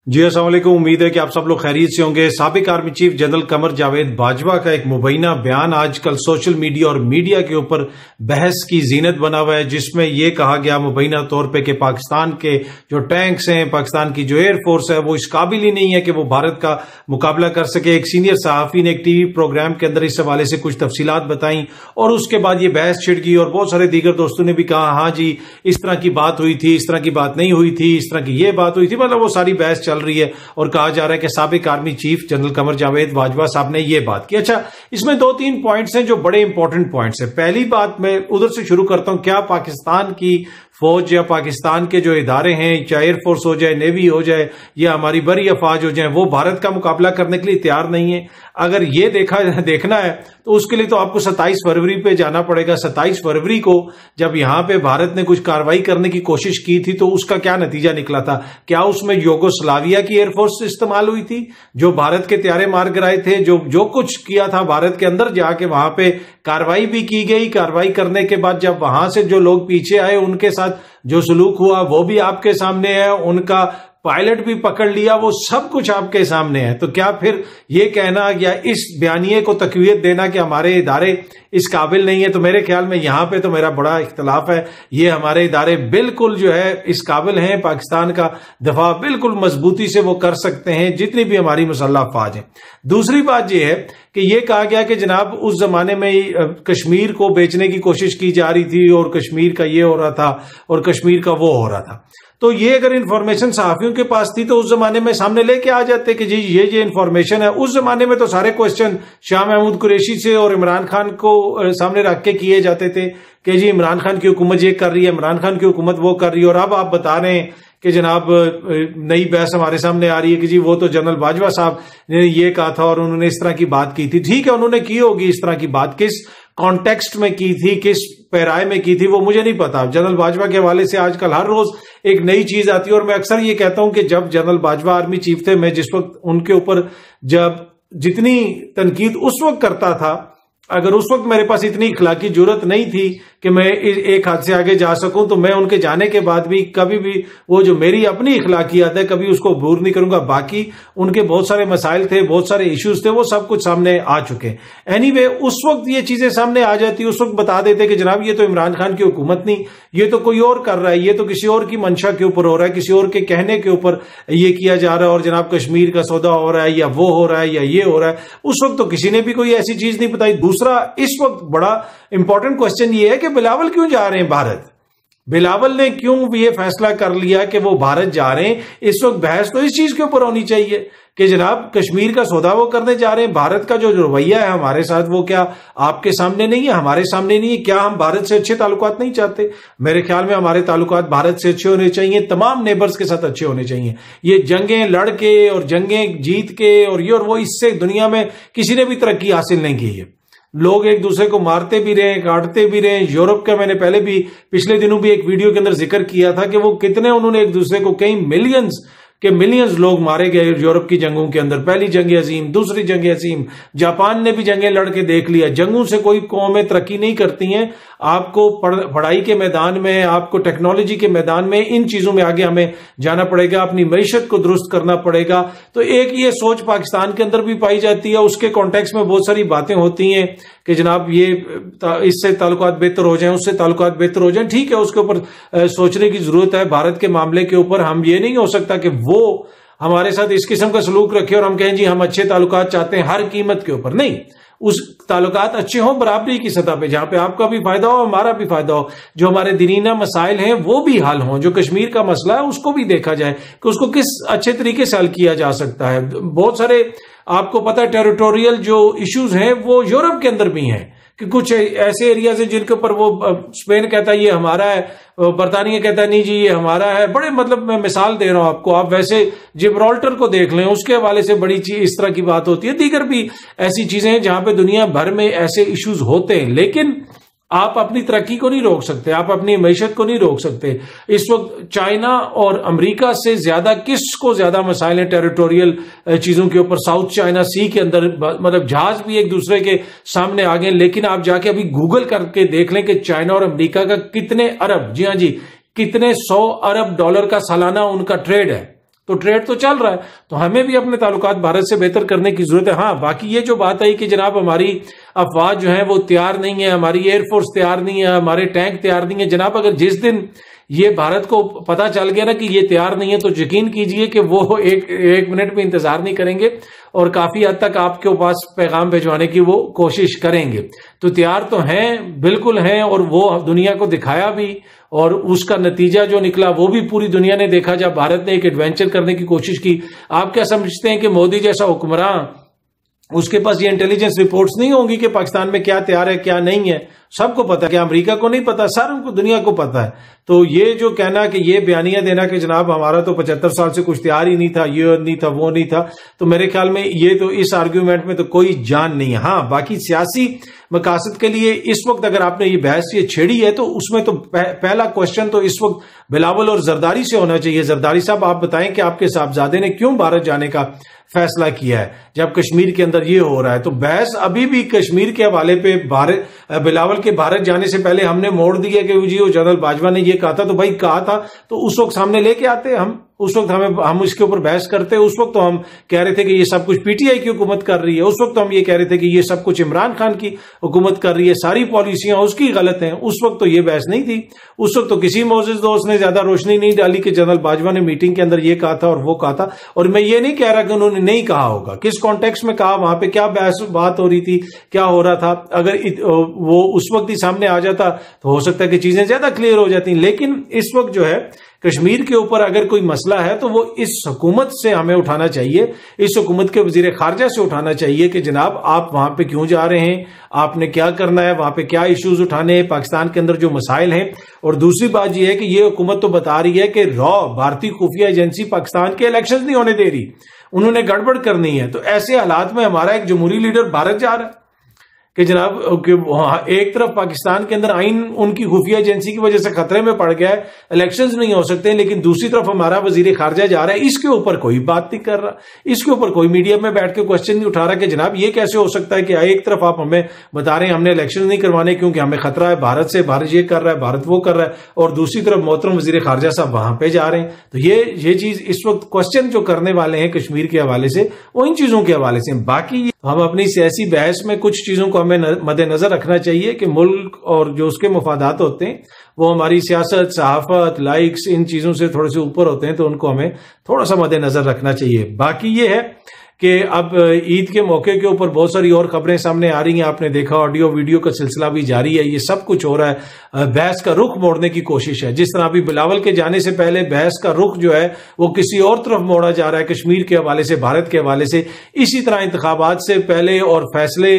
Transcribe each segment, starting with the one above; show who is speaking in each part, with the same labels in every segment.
Speaker 1: جی السلام علیکم، امید ہے کہ آپ سب لوگ خیریت سے ہوں گے۔ سابق army chief general Qamar Javed Bajwa کا ایک مبینہ بیان آج کل سوشل میڈیا اور میڈیا کے اوپر بحث کی زینت بنا ہوا ہے، جس میں یہ کہا گیا مبینہ طور پہ کہ پاکستان کے جو ٹینکس ہیں، پاکستان کی جو ایئر فورس ہے، وہ اس قابل ہی نہیں ہے کہ وہ بھارت کا مقابلہ کر سکے۔ ایک سینئر صحافی نے ایک ٹی وی پروگرام کے اندر اس حوالے سے کچھ تفصیلات بتائیں اور اس کے بعد یہ بحث چھڑ گئی اور بہت سارے دیگر دوستوں نے بھی کہا ہاں جی اس طرح کی بات ہوئی تھی، اس طرح کی بات نہیں ہوئی تھی، اس طرح کی یہ بات ہوئی تھی، مطلب وہ ساری بحث چل رہی ہے اور کہا جا رہا ہے کہ سابق army chief general Qamar Javed Bajwa صاحب نے یہ بات کی۔ اچھا، اس میں دو تین پوائنٹس ہیں جو بڑے امپورٹنٹ پوائنٹس ہیں۔ پہلی بات میں ادھر سے شروع کرتا ہوں، کیا پاکستان کی فوج یا پاکستان کے جو ادارے ہیں، چاہے ایئر فورس ہو جائے، نیوی ہو جائے یا ہماری بری افواج ہو جائیں، وہ بھارت کا مقابلہ کرنے کے لیے تیار نہیں ہے؟ اگر یہ دیکھنا ہے تو اس کے لیے تو آپ کو 27 فروری پہ جانا پڑے گا۔ 27 فروری کو جب یہاں پہ بھارت نے کچھ کارروائی کرنے کی کوشش کی تھی تو اس کا کیا نتیجہ نکلا تھا؟ کیا اس میں یوگوسلاویا کی ایئر فورس استعمال ہوئی تھی جو بھارت کے طیارے مار گرائے تھے؟ جو کچھ کیا تھا بھارت کے اندر جا کے وہاں پہ کارروائی بھی کی گئی۔ کارروائی کرنے کے بعد جب وہاں سے جو لوگ پیچھے آئے ان کے ساتھ جو سلوک ہوا وہ بھی آپ کے سامنے ہے، ان کا پائلٹ بھی پکڑ لیا، وہ سب کچھ آپ کے سامنے ہے۔ تو کیا پھر یہ کہنا یا اس بیانیے کو تقویت دینا کہ ہمارے ادارے اس قابل نہیں ہے؟ تو میرے خیال میں یہاں پہ تو میرا بڑا اختلاف ہے۔ یہ ہمارے ادارے بالکل جو ہے اس قابل ہیں، پاکستان کا دفاع بالکل مضبوطی سے وہ کر سکتے ہیں جتنی بھی ہماری مسلح افواج ہیں۔ دوسری بات یہ ہے کہ یہ کہا گیا کہ جناب اس زمانے میں کشمیر کو بیچنے کی کوشش کی جا رہی تھی اور کشمیر کا یہ ہو رہا تھا اور کشمیر کا وہ ہو رہا تھا۔ تو یہ اگر انفارمیشن صحافیوں کے پاس تھی تو اس زمانے میں سامنے لے کے آ جاتے کہ جی یہ انفارمیشن ہے۔ اس زمانے میں تو سارے کوسچن شاہ محمود قریشی سے اور عمران خان کو سامنے رکھ کے کیے جاتے تھے کہ جی عمران خان کی حکومت یہ کر رہی ہے، عمران خان کی حکومت وہ کر رہی ہے، اور اب آپ بتا رہے ہیں کہ جناب نئی بحث ہمارے سامنے آ رہی ہے کہ جی وہ تو جنرل باجوہ صاحب نے یہ کہا تھا اور انہوں نے اس طرح کی بات کی تھی۔ ٹھیک ہے، انہوں نے کی ہوگی اس طرح کی بات، کس کانٹیکسٹ میں کی تھی، کس پیرائے میں کی تھی، وہ مجھے نہیں پتا۔ جنرل باجوہ کے حوالے سے آج کل ہر روز ایک نئی چیز آتی ہے اور میں اکثر یہ کہتا ہوں کہ جب جنرل باجوہ آرمی چیف تھے، میں جس وقت ان کے اوپر جتنی تنقید اس وقت کرتا تھا، اگر اس وقت میرے پاس اتنی اخلاقی جرت نہیں تھی کہ میں ایک ہاتھ سے آگے جا سکوں، تو میں ان کے جانے کے بعد بھی کبھی بھی وہ جو میری اپنی اخلاقیات ہے کبھی اس کو عبور نہیں کروں گا۔ باقی ان کے بہت سارے مسائل تھے، بہت سارے ایشوز تھے، وہ سب کچھ سامنے آ چکے۔ اینی وے اس وقت یہ چیزیں سامنے آ جاتی، اس وقت بتا دیتے کہ جناب یہ تو عمران خان کی حکومت نہیں، یہ تو کوئی اور کر رہا ہے، یہ تو کسی اور کی منشا کے اوپر ہو رہا ہے، کسی اور کے کہنے کے اوپر یہ کیا جا رہا ہے، اور جناب کشمیر کا سودا ہو رہا ہے یا وہ ہو رہا ہے یا یہ ہو رہا ہے۔ اس وقت تو کسی نے بھی کوئی ایسی چیز نہیں بتائی۔ دوسرا اس وقت بڑا امپورٹنٹ کوسچن یہ ہے کہ بلاول کیوں جا رہے ہیں بھارت؟ بلاول نے کیوں یہ فیصلہ کر لیا کہ وہ بھارت جا رہے ہیں؟ اس وقت بحث تو اس چیز کے اوپر ہونی چاہیے کہ جناب کشمیر کا سودا وہ کرنے جا رہے ہیں۔ بھارت کا جو رویہ ہے ہمارے ساتھ وہ کیا آپ کے سامنے نہیں ہے، ہمارے سامنے نہیں ہے؟ کیا ہم بھارت سے اچھے تعلقات نہیں چاہتے؟ میرے خیال میں ہمارے تعلقات بھارت سے اچھے ہونے چاہیے، تمام نیبرز کے ساتھ اچھے ہونے چاہیے۔ یہ جنگیں لڑ کے اور جنگیں جیت کے اور یہ اور وہ، اس سے دنیا میں کسی نے بھی ترقی حاصل نہیں کی ہے۔ لوگ ایک دوسرے کو مارتے بھی رہے، کاٹتے بھی رہے۔ یورپ کا میں نے پہلے بھی پچھلے دنوں بھی ایک ویڈیو کے اندر ذکر کیا تھا کہ وہ کتنے انہوں نے ایک دوسرے کو کئی ملینز لوگ مارے گئے یورپ کی جنگوں کے اندر۔ پہلی جنگ عظیم، دوسری جنگ عظیم، جاپان نے بھی جنگیں لڑ کے دیکھ لیا۔ جنگوں سے کوئی قومیں ترقی نہیں کرتی ہیں۔ آپ کو پڑھائی کے میدان میں، آپ کو ٹیکنالوجی کے میدان میں، ان چیزوں میں آگے ہمیں جانا پڑے گا، اپنی معیشت کو درست کرنا پڑے گا۔ تو ایک یہ سوچ پاکستان کے اندر بھی پائی جاتی ہے، اس کے کانٹیکس میں بہت ساری باتیں ہوتی ہیں کہ جناب یہ اس سے تعلقات بہتر ہو جائیں، اس سے تعلقات بہتر ہو جائیں۔ ٹھیک ہے، اس کے اوپر سوچنے کی ضرورت ہے۔ بھارت کے معاملے کے اوپر ہم یہ نہیں ہو سکتا کہ وہ ہمارے ساتھ اس قسم کا سلوک رکھے اور ہم کہیں جی ہم اچھے تعلقات چاہتے ہیں ہر قیمت کے اوپر۔ نہیں، اس تعلقات اچھے ہوں برابری کی سطح پہ، جہاں پہ آپ کا بھی فائدہ ہو، ہمارا بھی فائدہ ہو، جو ہمارے دینی مسائل ہیں وہ بھی حل ہوں، جو کشمیر کا مسئلہ ہے اس کو بھی دیکھا جائے کہ اس کو کس اچھے طریقے سے حل کیا جا سکتا ہے۔ بہت سارے آپ کو پتہ ہے ٹیریٹوریل جو ایشوز ہیں وہ یورپ کے اندر بھی ہیں کہ کچھ ایسے ایریاز ہیں جن کے اوپر وہ اسپین کہتا ہے یہ ہمارا ہے، برطانیہ کہتا ہے نہیں جی یہ ہمارا ہے۔ بڑے مطلب میں مثال دے رہا ہوں آپ کو، آپ ویسے جبرالٹر کو دیکھ لیں، اس کے حوالے سے بڑی چیز اس طرح کی بات ہوتی ہے۔ دیگر بھی ایسی چیزیں ہیں جہاں پہ دنیا بھر میں ایسے ایشوز ہوتے ہیں، لیکن آپ اپنی ترقی کو نہیں روک سکتے، آپ اپنی معیشت کو نہیں روک سکتے۔ اس وقت چائنا اور امریکہ سے زیادہ کس کو زیادہ مسائل ہیں ٹیریٹوریل چیزوں کے اوپر؟ ساؤتھ چائنا سی کے اندر مطلب جہاز بھی ایک دوسرے کے سامنے آ گئے، لیکن آپ جا کے ابھی گوگل کر کے دیکھ لیں کہ چائنا اور امریکہ کا کتنے ارب، جی ہاں جی، کتنے 100 ارب ڈالر کا سالانہ ان کا ٹریڈ ہے۔ تو ٹریڈ تو چل رہا ہے، تو ہمیں بھی اپنے تعلقات بھارت سے بہتر کرنے کی ضرورت ہے۔ ہاں باقی یہ جو بات آئی کہ جناب ہماری افواج جو ہیں وہ تیار نہیں ہے، ہماری ایئر فورس تیار نہیں ہے، ہمارے ٹینک تیار نہیں ہے، جناب اگر جس دن یہ بھارت کو پتا چل گیا نا کہ یہ تیار نہیں ہے تو یقین کیجئے کہ وہ ایک منٹ بھی انتظار نہیں کریں گے اور کافی حد تک آپ کے پاس پیغام بھجوانے کی وہ کوشش کریں گے۔ تو تیار تو ہیں، بالکل ہیں، اور وہ دنیا کو دکھایا بھی، اور اس کا نتیجہ جو نکلا وہ بھی پوری دنیا نے دیکھا جب بھارت نے ایک ایڈوینچر کرنے کی کوشش کی۔ آپ کیا سمجھتے ہیں کہ مودی جیسا حکمراں اس کے پاس یہ انٹیلیجنس رپورٹس نہیں ہوں گی کہ پاکستان میں کیا تیار ہے کیا نہیں ہے؟ سب کو پتا ہے، کیا امریکہ کو نہیں پتا؟ ساروں کو، دنیا کو پتا ہے۔ تو یہ جو کہنا کہ یہ بیانیہ دینا کہ جناب ہمارا تو 75 سال سے کچھ تیار ہی نہیں تھا، یہ نہیں تھا، وہ نہیں تھا، تو میرے خیال میں یہ تو اس آرگیومنٹ میں تو کوئی جان نہیں ہے۔ ہاں باقی سیاسی مقاصد کے لیے اس وقت اگر آپ نے یہ بحث یہ چھیڑی ہے تو اس میں تو پہلا کوشچن تو اس وقت بلاول اور زرداری سے ہونا چاہیے۔ زرداری صاحب آپ بتائیں کہ آپ کے صاحبزادے نے کیوں بھارت جانے کا فیصلہ کیا ہے جب کشمیر کے اندر یہ ہو رہا ہے؟ تو بحث ابھی بھی کشمیر کے حوالے پہ بلاول کے بھارت جانے سے پہلے ہم نے موڑ دیا کہ جی وہ جنرل باجوہ نے یہ کہا تھا، تو بھائی کہا تھا تو اس وقت سامنے لے کے آتے، ہم اس وقت ہم اس کے اوپر بحث کرتے۔ اس وقت تو ہم کہہ رہے تھے کہ یہ سب کچھ پی ٹی آئی کی حکومت کر رہی ہے، اس وقت تو ہم یہ کہہ رہے تھے کہ یہ سب کچھ عمران خان کی حکومت کر رہی ہے، ساری پالیسیاں اس کی غلط ہیں۔ اس وقت تو یہ بحث نہیں تھی، اس وقت تو کسی معزز دوست نے زیادہ روشنی نہیں ڈالی کہ جنرل باجوہ نے میٹنگ کے اندر یہ کہا تھا اور وہ کہا تھا۔ اور میں یہ نہیں کہہ رہا کہ انہوں نے نہیں کہا ہوگا، کس کانٹیکسٹ میں کہا، وہاں پہ کیا بات ہو رہی تھی، کیا ہو رہا تھا، اگر وہ اس وقت ہی سامنے آ جاتا تو ہو سکتا ہے کہ چیزیں زیادہ کلیئر ہو جاتی۔ لیکن اس وقت جو ہے کشمیر کے اوپر اگر کوئی مسئلہ ہے تو وہ اس حکومت سے ہمیں اٹھانا چاہیے، اس حکومت کے وزیر خارجہ سے اٹھانا چاہیے کہ جناب آپ وہاں پہ کیوں جا رہے ہیں، آپ نے کیا کرنا ہے، وہاں پہ کیا ایشوز اٹھانے ہیں، پاکستان کے اندر جو مسائل ہیں۔ اور دوسری بات یہ ہے کہ یہ حکومت تو بتا رہی ہے کہ بھارتی خفیہ ایجنسی پاکستان کے الیکشنز نہیں ہونے دے رہی، انہوں نے گڑبڑ کرنی ہے۔ تو ایسے حالات میں ہمارا ایک جمہوری لیڈر بھارت جا رہا ہے کہ جناب ایک طرف پاکستان کے اندر آئین ان کی خفیہ ایجنسی کی وجہ سے خطرے میں پڑ گیا ہے، الیکشنز نہیں ہو سکتے، لیکن دوسری طرف ہمارا وزیر خارجہ جا رہا ہے، اس کے اوپر کوئی بات نہیں کر رہا، اس کے اوپر کوئی میڈیا میں بیٹھ کے کوشچن نہیں اٹھا رہا کہ جناب یہ کیسے ہو سکتا ہے کہ ایک طرف آپ ہمیں بتا رہے ہیں ہم نے الیکشن نہیں کروانے کیونکہ ہمیں خطرہ ہے بھارت سے، بھارت یہ کر رہا ہے، بھارت وہ کر رہا ہے، اور دوسری طرف محترم وزیر خارجہ صاحب وہاں پہ جا رہے ہیں۔ تو یہ چیز اس وقت کوشچن جو کرنے والے ہیں کشمیر کے حوالے سے وہ ان چیزوں کے حوالے سے۔ باقی ہم اپنی سیاسی بحث میں کچھ چیزوں کو ہمیں مد نظر رکھنا چاہیے کہ ملک اور جو اس کے مفادات ہوتے ہیں وہ ہماری سیاست، صحافت، لائکس، ان چیزوں سے تھوڑے سے اوپر ہوتے ہیں، تو ان کو ہمیں تھوڑا سا مد نظر رکھنا چاہیے۔ باقی یہ ہے کہ اب عید کے موقع کے اوپر بہت ساری اور خبریں سامنے آ رہی ہیں، آپ نے دیکھا آڈیو ویڈیو کا سلسلہ بھی جاری ہے، یہ سب کچھ ہو رہا ہے، بحث کا رخ موڑنے کی کوشش ہے۔ جس طرح ابھی بلاول کے جانے سے پہلے بحث کا رخ جو ہے وہ کسی اور طرف موڑا جا رہا ہے، کشمیر کے حوالے سے، بھارت کے حوالے سے۔ اسی طرح انتخابات سے پہلے اور فیصلے،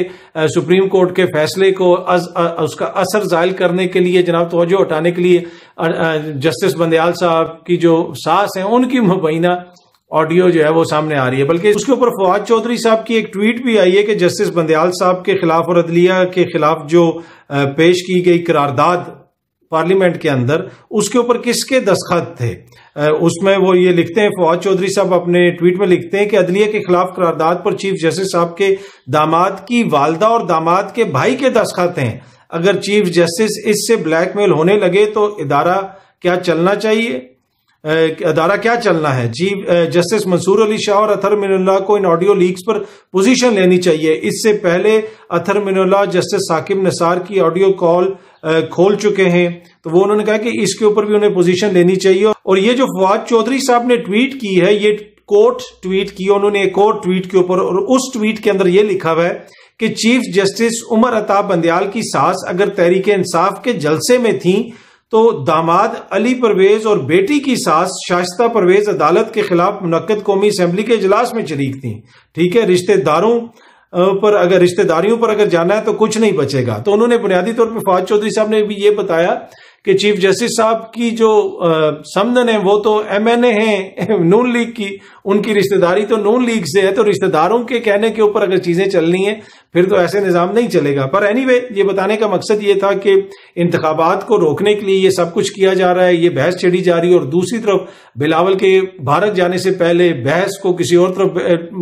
Speaker 1: سپریم کورٹ کے فیصلے کو اس کا اثر زائل کرنے کے لیے، جناب توجہ ہٹانے کے لیے جسٹس بندیال صاحب کی جو ساس ہیں ان کی مبینہ آڈیو جو ہے وہ سامنے آ رہی ہے۔ بلکہ اس کے اوپر فواد چودھری صاحب کی ایک ٹویٹ بھی آئی ہے کہ جسٹس بندیال صاحب کے خلاف اور عدلیہ کے خلاف جو پیش کی گئی قرارداد پارلیمنٹ کے اندر، اس کے اوپر کس کے دستخط تھے؟ اس میں وہ یہ لکھتے ہیں، فواد چودھری صاحب اپنے ٹویٹ میں لکھتے ہیں کہ عدلیہ کے خلاف قرارداد پر چیف جسٹس صاحب کے داماد کی والدہ اور داماد کے بھائی کے دستخط ہیں۔ اگر چیف جسٹس اس سے بلیک میل ہونے لگے تو ادارہ کیا چلنا چاہیے؟ ادارہ کیا چلنا ہے؟ چیف جسٹس منصور علی شاہ اور اطہر من اللہ کو ان آڈیو لیکس پر پوزیشن لینی چاہیے۔ اس سے پہلے اطہر من اللہ جسٹس ثاقب نثار کی آڈیو کال کھول چکے ہیں، تو وہ انہوں نے کہا کہ اس کے اوپر بھی انہیں پوزیشن لینی چاہیے۔ اور یہ جو فواد چودھری صاحب نے ٹویٹ کی ہے، یہ کوٹ ٹویٹ کی انہوں نے ایک اور ٹویٹ کے اوپر، اور اس ٹویٹ کے اندر یہ لکھا ہوا ہے کہ چیف جسٹس عمر عطا بندیال کی ساس اگر تحریک انصاف کے جلسے میں تھیں تو داماد علی پرویز اور بیٹی کی ساس شائستہ پرویز عدالت کے خلاف منعقد قومی اسمبلی کے اجلاس میں شریک تھیں۔ ٹھیک ہے، رشتہ داریوں پر اگر جانا ہے تو کچھ نہیں بچے گا۔ تو انہوں نے بنیادی طور پہ فواد چودھری صاحب نے بھی یہ بتایا کہ چیف جسٹس صاحب کی جو سمدن ہیں وہ تو ایم این اے ہیں نون لیگ کی، ان کی رشتہ داری تو نون لیگ سے ہے، تو رشتہ داروں کے کہنے کے اوپر اگر چیزیں چلنی ہیں پھر تو ایسے نظام نہیں چلے گا۔ پر اینی وے یہ بتانے کا مقصد یہ تھا کہ انتخابات کو روکنے کے لیے یہ سب کچھ کیا جا رہا ہے، یہ بحث چھڑی جا رہی ہے، اور دوسری طرف بلاول کے بھارت جانے سے پہلے بحث کو کسی اور طرف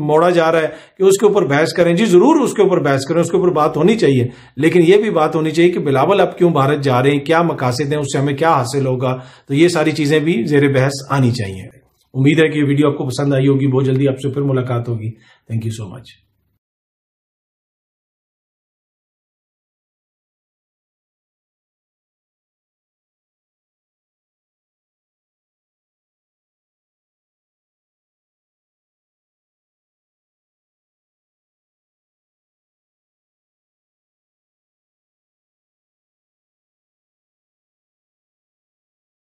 Speaker 1: موڑا جا رہا ہے کہ اس کے اوپر بحث کریں۔ جی ضرور اس کے اوپر بحث کریں، اس کے اوپر بات ہونی چاہیے، لیکن یہ بھی بات ہونی چاہیے کہ بلاول اب کیوں بھارت جا رہے ہیں، کیا مقاصد ہیں، اس سے ہمیں کیا حاصل ہوگا، تو یہ ساری چیزیں بھی زیر بحث آنی چاہیے۔ امید ہے کہ یہ ویڈیو آپ کو پسند آئی ہوگی. بہت جلدی آپ سے پھر ملاقات ہوگی. Thank you so much.